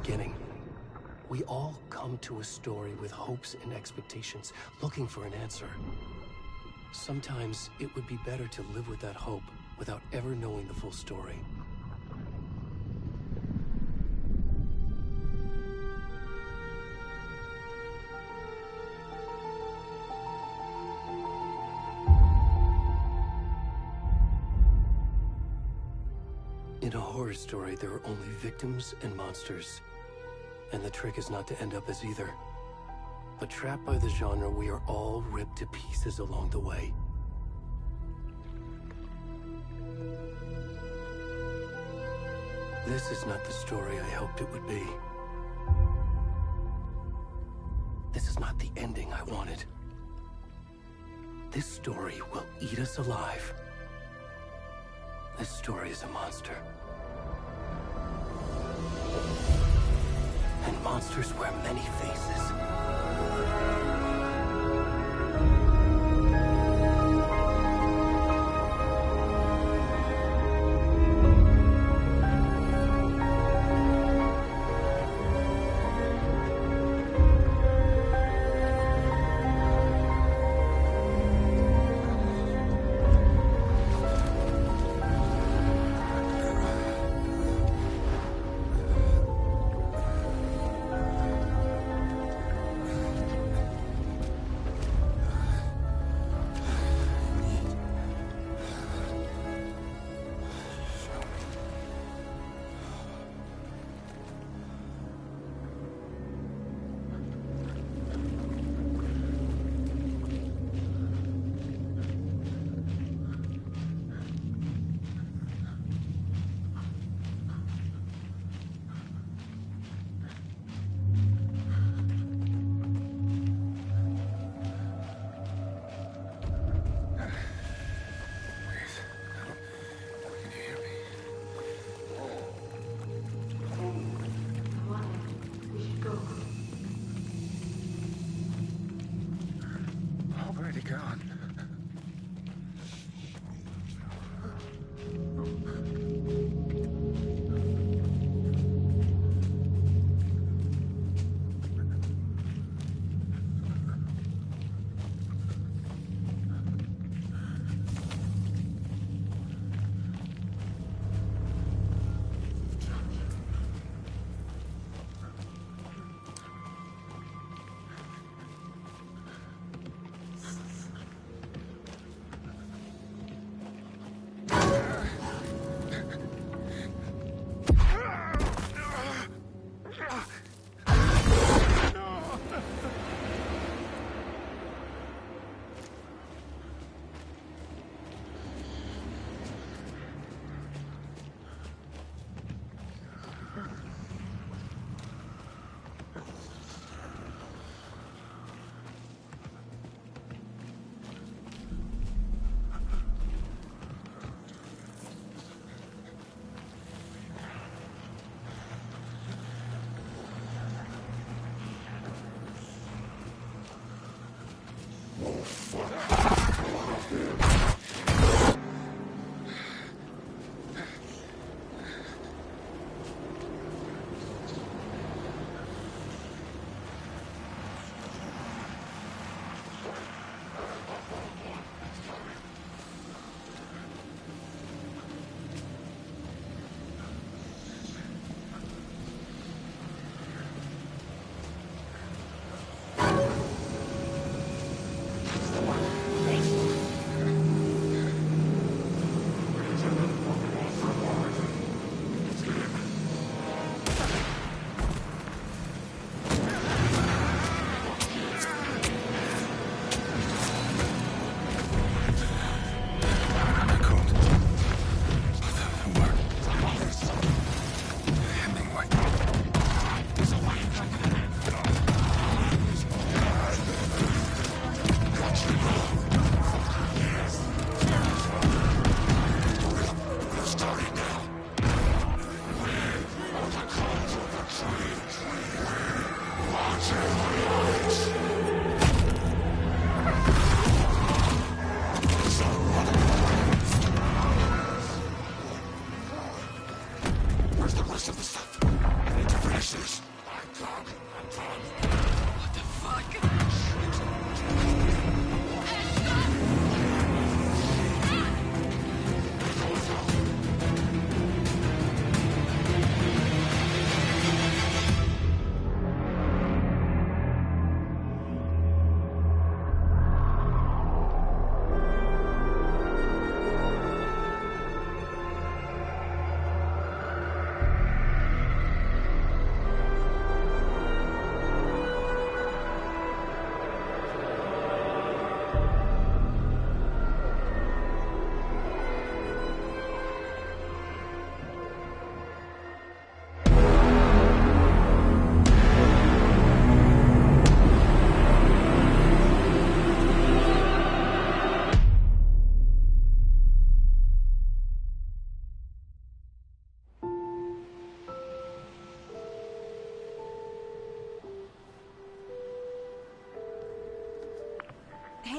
beginning. We all come to a story with hopes and expectations, looking for an answer. Sometimes it would be better to live with that hope without ever knowing the full story. In a horror story, there are only victims and monsters. And the trick is not to end up as either. But trapped by the genre, we are all ripped to pieces along the way. This is not the story I hoped it would be. This is not the ending I wanted. This story will eat us alive. This story is a monster. And monsters wear many faces.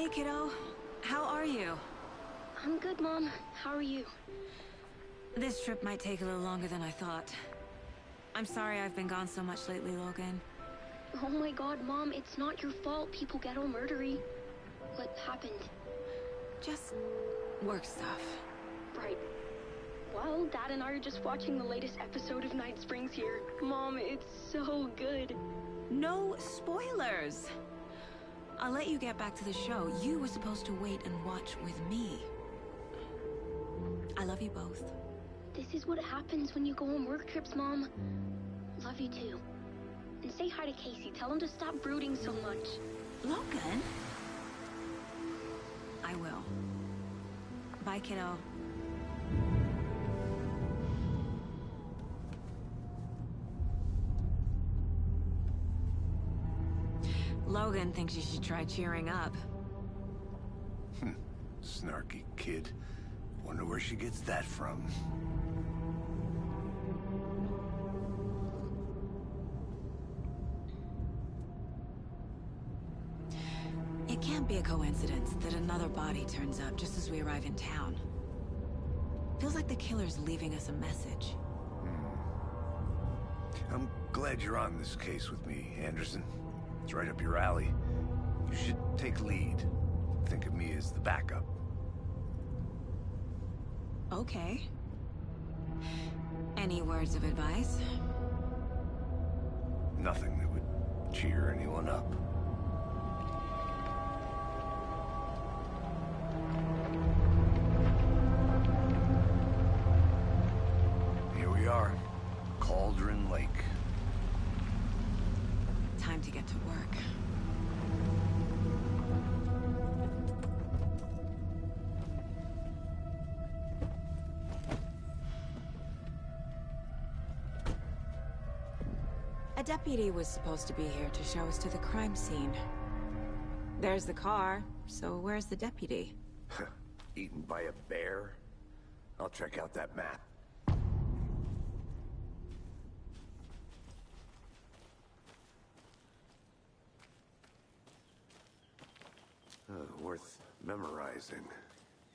Hey, kiddo. How are you? I'm good, Mom. How are you? This trip might take a little longer than I thought. I'm sorry I've been gone so much lately, Logan. Oh my god, Mom, it's not your fault people get all murdery. What happened? Just work stuff. Right. Well, Dad and I are just watching the latest episode of Night Springs here. Mom, it's so good. No spoilers! I'll let you get back to the show. You were supposed to wait and watch with me. I love you both. This is what happens when you go on work trips, Mom. Love you too. And say hi to Casey. Tell him to stop brooding so much. Logan? I will. Bye, kiddo. Logan thinks you should try cheering up. Snarky kid. Wonder where she gets that from. It can't be a coincidence that another body turns up just as we arrive in town. Feels like the killer's leaving us a message. I'm glad you're on this case with me, Anderson. It's right up your alley. You should take lead. Think of me as the backup. Okay. Any words of advice? Nothing that would cheer anyone up. Here we are. Cauldron Lake. Time to get to work. A deputy was supposed to be here to show us to the crime scene. There's the car, so where's the deputy? Eaten by a bear? I'll check out that map. Worth memorizing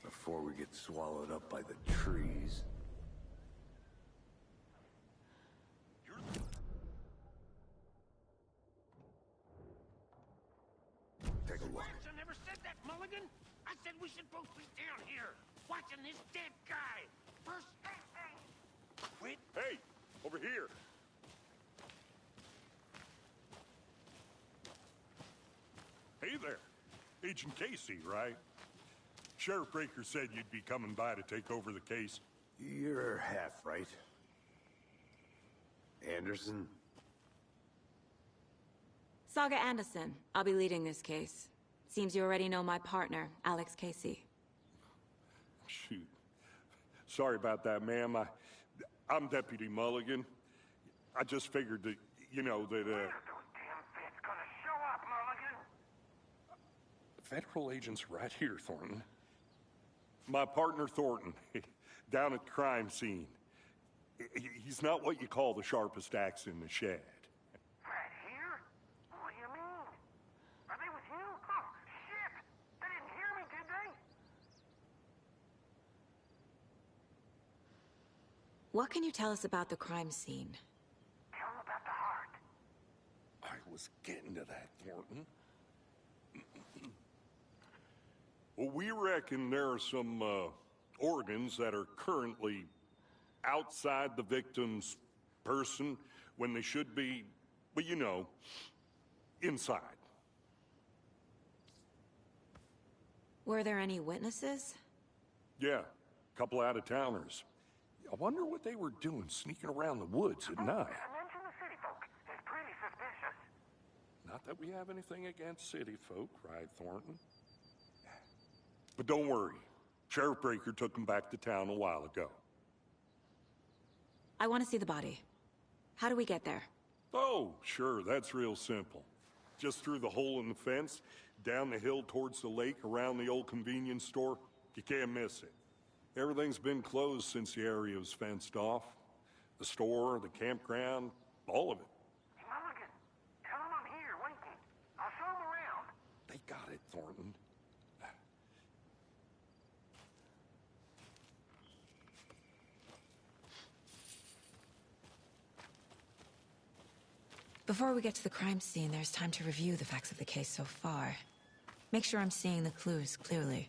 before we get swallowed up by the trees. Take a look. I never said that, Mulligan. I said we should both be down here, watching this dead guy. First thing. Quit. Hey, over here. Hey there. Agent Casey, right? Sheriff Breaker said you'd be coming by to take over the case. You're half right. Anderson? Saga Anderson. I'll be leading this case. Seems you already know my partner, Alex Casey. Shoot. Sorry about that, ma'am. I'm Deputy Mulligan. I just figured that, you know, that, Those damn feds gonna show up, Mulligan. Federal agent's right here, Thornton. My partner, Thornton, down at the crime scene. He's not what you call the sharpest axe in the shed. Right here? What do you mean? Are they with you? Oh, shit! They didn't hear me, did they? What can you tell us about the crime scene? Tell them about the heart. I was getting to that, Thornton. Well, we reckon there are some organs that are currently outside the victim's person when they should be, well, you know, inside. Were there any witnesses? Yeah, a couple out-of-towners. I wonder what they were doing sneaking around the woods at night. Mention the city folk. It's pretty suspicious. Not that we have anything against city folk, right, Thornton? But don't worry. Sheriff Breaker took him back to town a while ago. I want to see the body. How do we get there? Oh, sure, that's real simple. Just through the hole in the fence, down the hill towards the lake, around the old convenience store. You can't miss it. Everything's been closed since the area was fenced off. The store, the campground, all of it. Hey, Mulligan, tell them I'm here, waiting. I'll show them around. They got it, Thornton. Before we get to the crime scene, there's time to review the facts of the case so far. Make sure I'm seeing the clues clearly.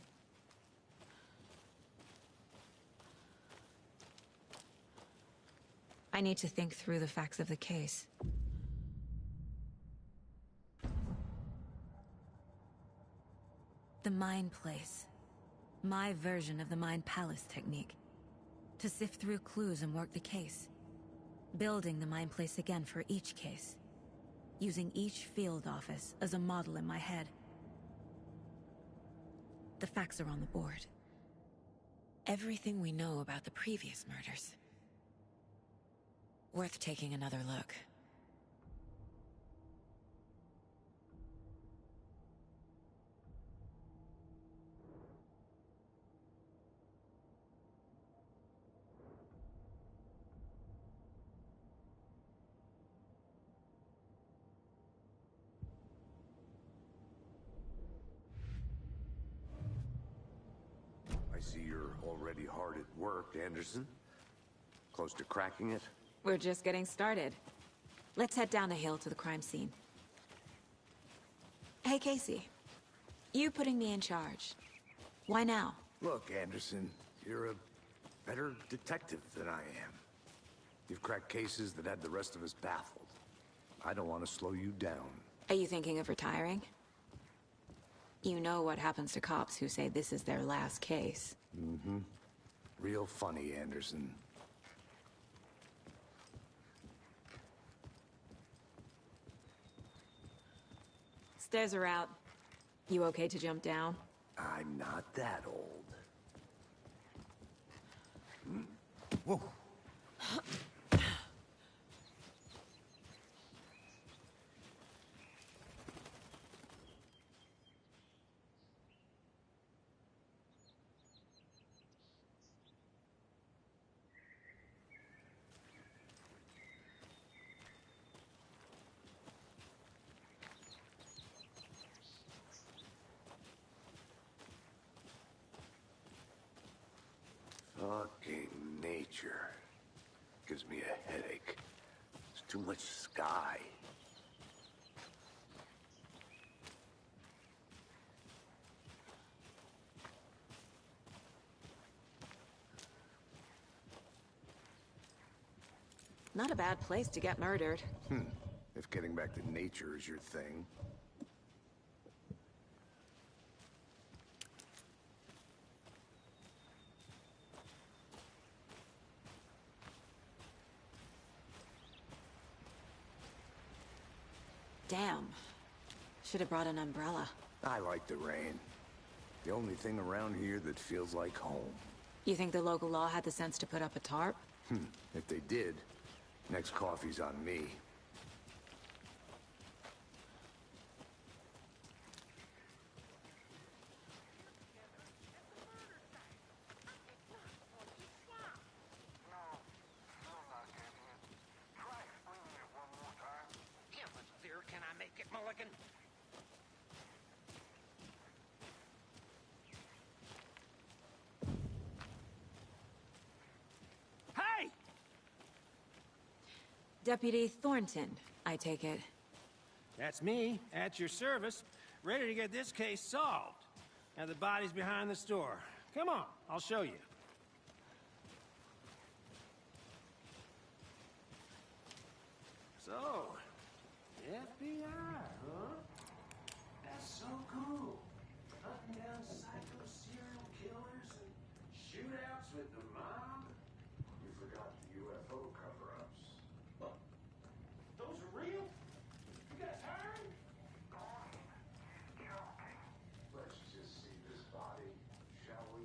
I need to think through the facts of the case. The Mind Place. My version of the Mind Palace technique. To sift through clues and work the case. Building the Mind Place again for each case. Using each field office as a model in my head. The facts are on the board. Everything we know about the previous murders. Worth taking another look. I see you're already hard at work, Anderson. Close to cracking it? We're just getting started. Let's head down the hill to the crime scene. Hey, Casey. You putting me in charge. Why now? Look, Anderson, you're a better detective than I am. You've cracked cases that had the rest of us baffled. I don't want to slow you down. Are you thinking of retiring? You know what happens to cops who say this is their last case. Mm-hmm. Real funny, Anderson. Stairs are out. You okay to jump down? I'm not that old. Whoa. Fucking nature. Gives me a headache. There's too much sky. Not a bad place to get murdered. If getting back to nature is your thing. Damn. Should have brought an umbrella. I like the rain. The only thing around here that feels like home. You think the local law had the sense to put up a tarp? If they did, next coffee's on me. Can I make it, Mulligan? Hey! Deputy Thornton, I take it. That's me, at your service, ready to get this case solved. Now the body's behind the store. Come on, I'll show you. So, FBI, huh? That's so cool. Hunting down psycho serial killers and shootouts with the mob. You forgot the UFO cover-ups. What? Those are real? You guys hiring? Let's just see this body, shall we?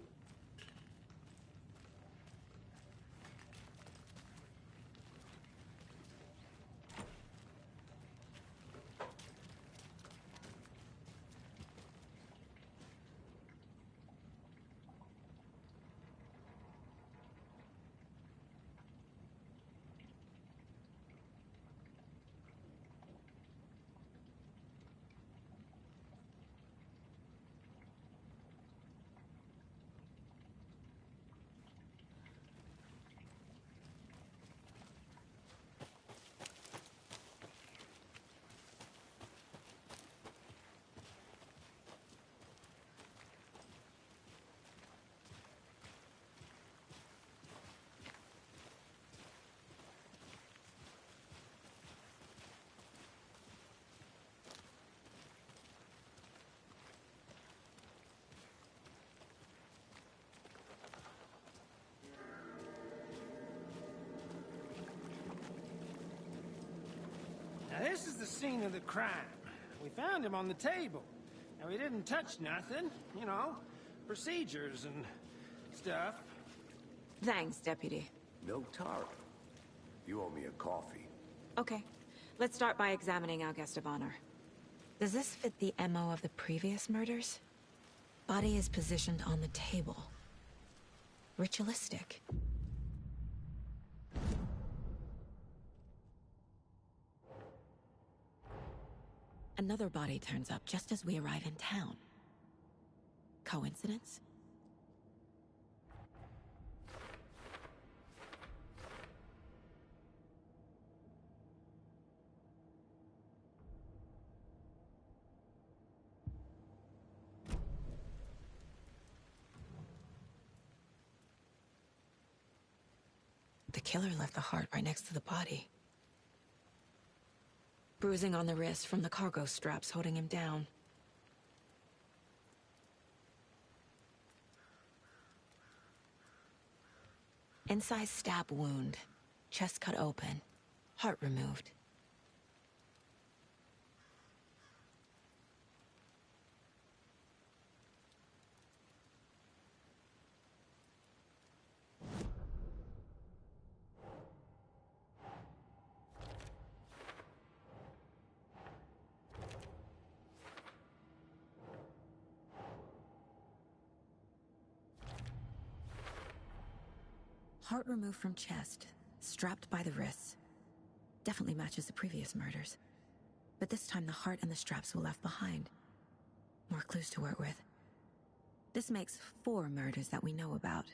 Now, this is the scene of the crime. We found him on the table. Now, he didn't touch nothing, you know, procedures and stuff. Thanks, Deputy. No tar. You owe me a coffee. Okay, let's start by examining our guest of honor. Does this fit the MO of the previous murders? Body is positioned on the table. Ritualistic. Another body turns up just as we arrive in town. Coincidence? The killer left the heart right next to the body. Bruising on the wrist from the cargo straps holding him down. Incised stab wound. Chest cut open. Heart removed. Heart removed from chest, strapped by the wrists. Definitely matches the previous murders. But this time the heart and the straps were left behind. More clues to work with. This makes 4 murders that we know about.